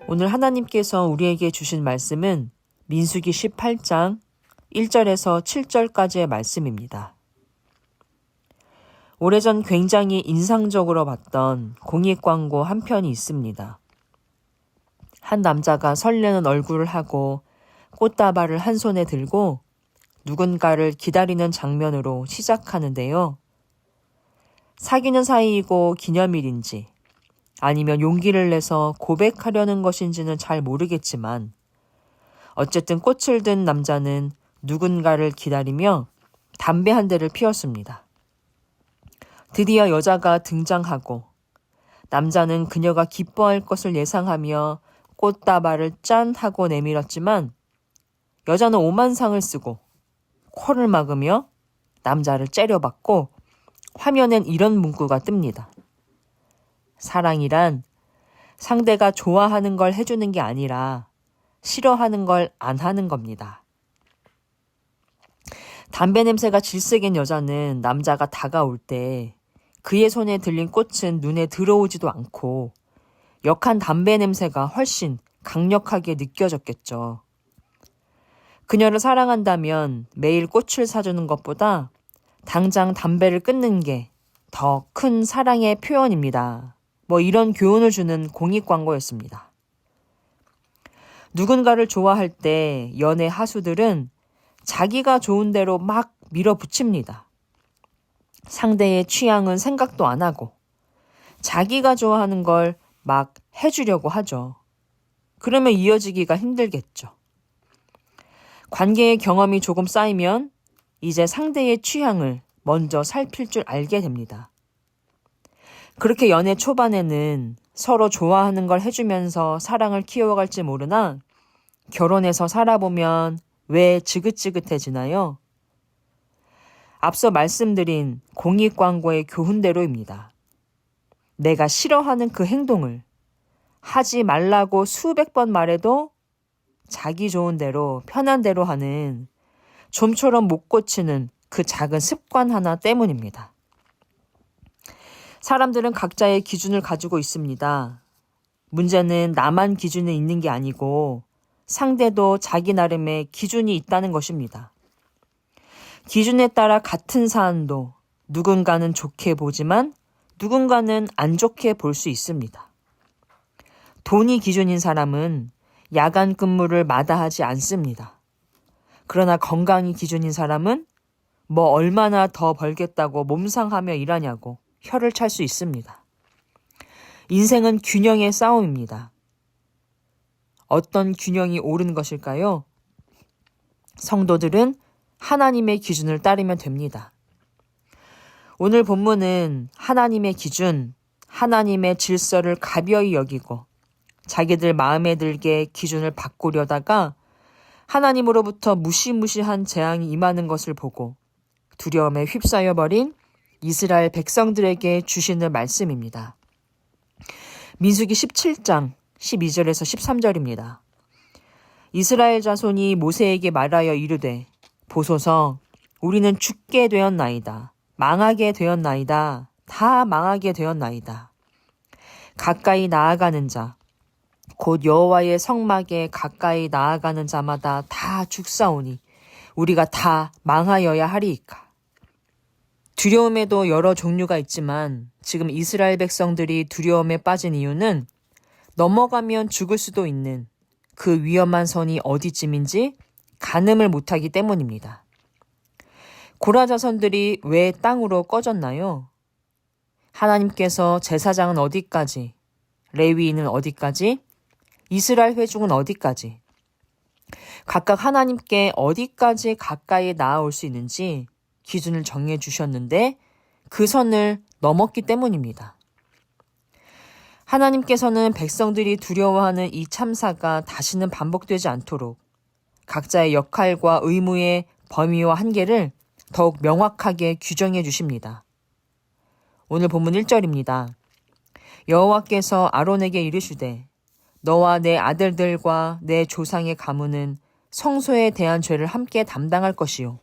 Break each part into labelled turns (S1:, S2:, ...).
S1: 오늘 하나님께서 우리에게 주신 말씀은 민수기 18장 1절에서 7절까지의 말씀입니다. 오래전 굉장히 인상적으로 봤던 공익광고 한 편이 있습니다. 한 남자가 설레는 얼굴을 하고 꽃다발을 한 손에 들고 누군가를 기다리는 장면으로 시작하는데요. 사귀는 사이이고 기념일인지 아니면 용기를 내서 고백하려는 것인지는 잘 모르겠지만 어쨌든 꽃을 든 남자는 누군가를 기다리며 담배 한 대를 피웠습니다. 드디어 여자가 등장하고 남자는 그녀가 기뻐할 것을 예상하며 꽃다발을 짠 하고 내밀었지만 여자는 오만상을 쓰고 코를 막으며 남자를 째려봤고 화면엔 이런 문구가 뜹니다. 사랑이란 상대가 좋아하는 걸 해주는 게 아니라 싫어하는 걸 안 하는 겁니다. 담배 냄새가 질색인 여자는 남자가 다가올 때 그의 손에 들린 꽃은 눈에 들어오지도 않고 역한 담배 냄새가 훨씬 강력하게 느껴졌겠죠. 그녀를 사랑한다면 매일 꽃을 사주는 것보다 당장 담배를 끊는 게 더 큰 사랑의 표현입니다. 이런 교훈을 주는 공익광고였습니다. 누군가를 좋아할 때 연애 하수들은 자기가 좋은 대로 막 밀어붙입니다. 상대의 취향은 생각도 안 하고 자기가 좋아하는 걸 막 해주려고 하죠. 그러면 이어지기가 힘들겠죠. 관계의 경험이 조금 쌓이면 이제 상대의 취향을 먼저 살필 줄 알게 됩니다. 그렇게 연애 초반에는 서로 좋아하는 걸 해주면서 사랑을 키워갈지 모르나 결혼해서 살아보면 왜 지긋지긋해지나요? 앞서 말씀드린 공익광고의 교훈대로입니다. 내가 싫어하는 그 행동을 하지 말라고 수백 번 말해도 자기 좋은 대로 편한 대로 하는 좀처럼 못 고치는 그 작은 습관 하나 때문입니다. 사람들은 각자의 기준을 가지고 있습니다. 문제는 나만 기준이 있는 게 아니고 상대도 자기 나름의 기준이 있다는 것입니다. 기준에 따라 같은 사안도 누군가는 좋게 보지만 누군가는 안 좋게 볼 수 있습니다. 돈이 기준인 사람은 야간 근무를 마다하지 않습니다. 그러나 건강이 기준인 사람은 얼마나 더 벌겠다고 몸상하며 일하냐고 혀를 찰 수 있습니다. 인생은 균형의 싸움입니다. 어떤 균형이 옳은 것일까요? 성도들은 하나님의 기준을 따르면 됩니다. 오늘 본문은 하나님의 기준, 하나님의 질서를 가벼이 여기고 자기들 마음에 들게 기준을 바꾸려다가 하나님으로부터 무시무시한 재앙이 임하는 것을 보고 두려움에 휩싸여버린 이스라엘 백성들에게 주시는 말씀입니다. 민수기 17장 12절에서 13절입니다. 이스라엘 자손이 모세에게 말하여 이르되 보소서 우리는 죽게 되었나이다. 망하게 되었나이다. 다 망하게 되었나이다. 가까이 나아가는 자, 곧 여호와의 성막에 가까이 나아가는 자마다 다 죽사오니 우리가 다 망하여야 하리이까. 두려움에도 여러 종류가 있지만 지금 이스라엘 백성들이 두려움에 빠진 이유는 넘어가면 죽을 수도 있는 그 위험한 선이 어디쯤인지 가늠을 못하기 때문입니다. 고라 자손들이 왜 땅으로 꺼졌나요? 하나님께서 제사장은 어디까지, 레위인은 어디까지, 이스라엘 회중은 어디까지, 각각 하나님께 어디까지 가까이 나아올 수 있는지 기준을 정해 주셨는데 그 선을 넘었기 때문입니다. 하나님께서는 백성들이 두려워하는 이 참사가 다시는 반복되지 않도록 각자의 역할과 의무의 범위와 한계를 더욱 명확하게 규정해 주십니다. 오늘 본문 1절입니다. 여호와께서 아론에게 이르시되 너와 내 아들들과 내 조상의 가문은 성소에 대한 죄를 함께 담당할 것이요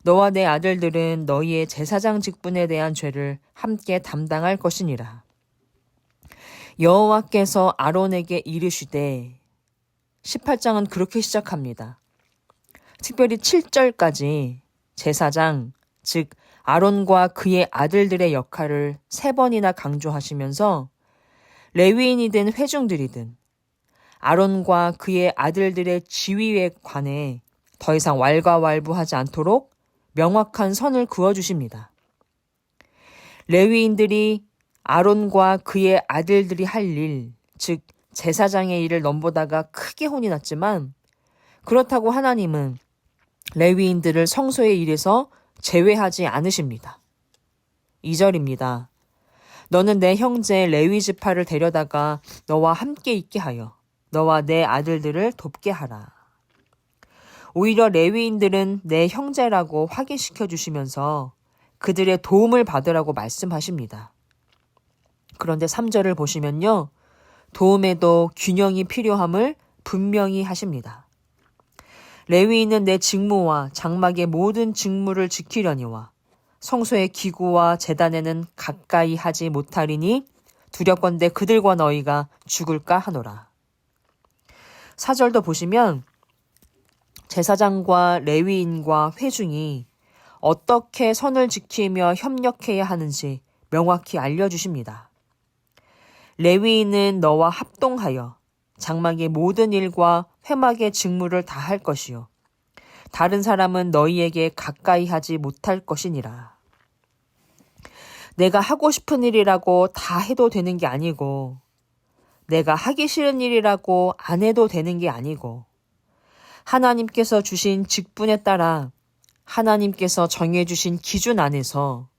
S1: 너와 내 아들들은 너희의 제사장 직분에 대한 죄를 함께 담당할 것이니라. 여호와께서 아론에게 이르시되 18장은 그렇게 시작합니다. 특별히 7절까지 제사장, 즉 아론과 그의 아들들의 역할을 3번이나 강조하시면서 레위인이든 회중들이든 아론과 그의 아들들의 지위에 관해 더 이상 왈가왈부하지 않도록 명확한 선을 그어주십니다. 레위인들이 아론과 그의 아들들이 할 일, 즉 제사장의 일을 넘보다가 크게 혼이 났지만 그렇다고 하나님은 레위인들을 성소의 일에서 제외하지 않으십니다. 2절입니다. 너는 내 형제 레위 지파를 데려다가 너와 함께 있게 하여 너와 내 아들들을 돕게 하라. 오히려 레위인들은 내 형제라고 확인시켜 주시면서 그들의 도움을 받으라고 말씀하십니다. 그런데 3절을 보시면요. 도움에도 균형이 필요함을 분명히 하십니다. 레위인은 내 직무와 장막의 모든 직무를 지키려니와 성소의 기구와 제단에는 가까이 하지 못하리니 두렵건대 그들과 너희가 죽을까 하노라. 4절도 보시면 제사장과 레위인과 회중이 어떻게 선을 지키며 협력해야 하는지 명확히 알려주십니다. 레위인은 너와 합동하여 장막의 모든 일과 회막의 직무를 다 할 것이요 다른 사람은 너희에게 가까이 하지 못할 것이니라. 내가 하고 싶은 일이라고 다 해도 되는 게 아니고 내가 하기 싫은 일이라고 안 해도 되는 게 아니고 하나님께서 주신 직분에 따라 하나님께서 정해주신 기준 안에서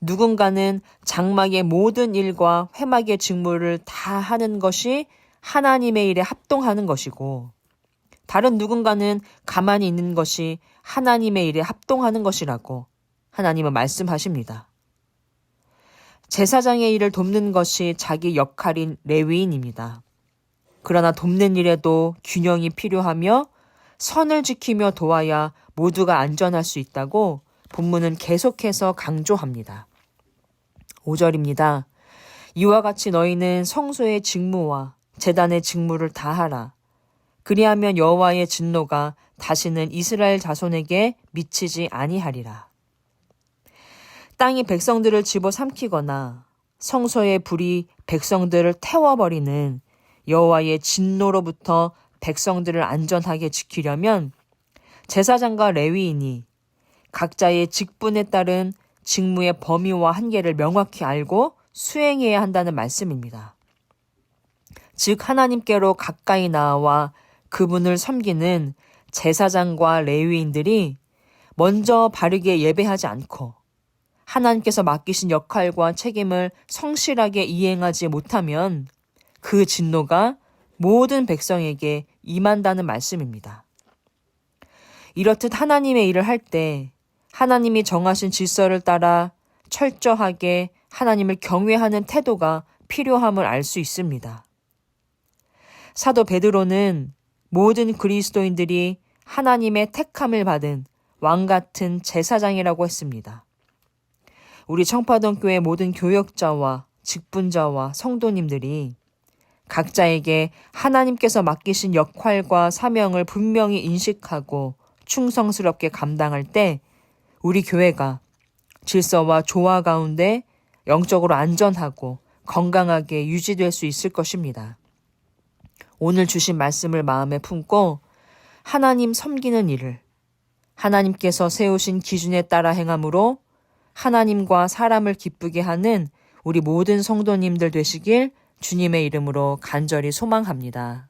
S1: 누군가는 장막의 모든 일과 회막의 직무를 다 하는 것이 하나님의 일에 합동하는 것이고 다른 누군가는 가만히 있는 것이 하나님의 일에 합동하는 것이라고 하나님은 말씀하십니다. 제사장의 일을 돕는 것이 자기 역할인 레위인입니다. 그러나 돕는 일에도 균형이 필요하며 선을 지키며 도와야 모두가 안전할 수 있다고 본문은 계속해서 강조합니다. 5절입니다. 이와 같이 너희는 성소의 직무와 제단의 직무를 다하라. 그리하면 여호와의 진노가 다시는 이스라엘 자손에게 미치지 아니하리라. 땅이 백성들을 집어삼키거나 성소의 불이 백성들을 태워버리는 여호와의 진노로부터 백성들을 안전하게 지키려면 제사장과 레위인이 각자의 직분에 따른 직무의 범위와 한계를 명확히 알고 수행해야 한다는 말씀입니다. 즉 하나님께로 가까이 나와 그분을 섬기는 제사장과 레위인들이 먼저 바르게 예배하지 않고 하나님께서 맡기신 역할과 책임을 성실하게 이행하지 못하면 그 진노가 모든 백성에게 임한다는 말씀입니다. 이렇듯 하나님의 일을 할 때 하나님이 정하신 질서를 따라 철저하게 하나님을 경외하는 태도가 필요함을 알 수 있습니다. 사도 베드로는 모든 그리스도인들이 하나님의 택함을 받은 왕 같은 제사장이라고 했습니다. 우리 청파동 교회 모든 교역자와 직분자와 성도님들이 각자에게 하나님께서 맡기신 역할과 사명을 분명히 인식하고 충성스럽게 감당할 때 우리 교회가 질서와 조화 가운데 영적으로 안전하고 건강하게 유지될 수 있을 것입니다. 오늘 주신 말씀을 마음에 품고 하나님 섬기는 일을 하나님께서 세우신 기준에 따라 행함으로 하나님과 사람을 기쁘게 하는 우리 모든 성도님들 되시길 주님의 이름으로 간절히 소망합니다.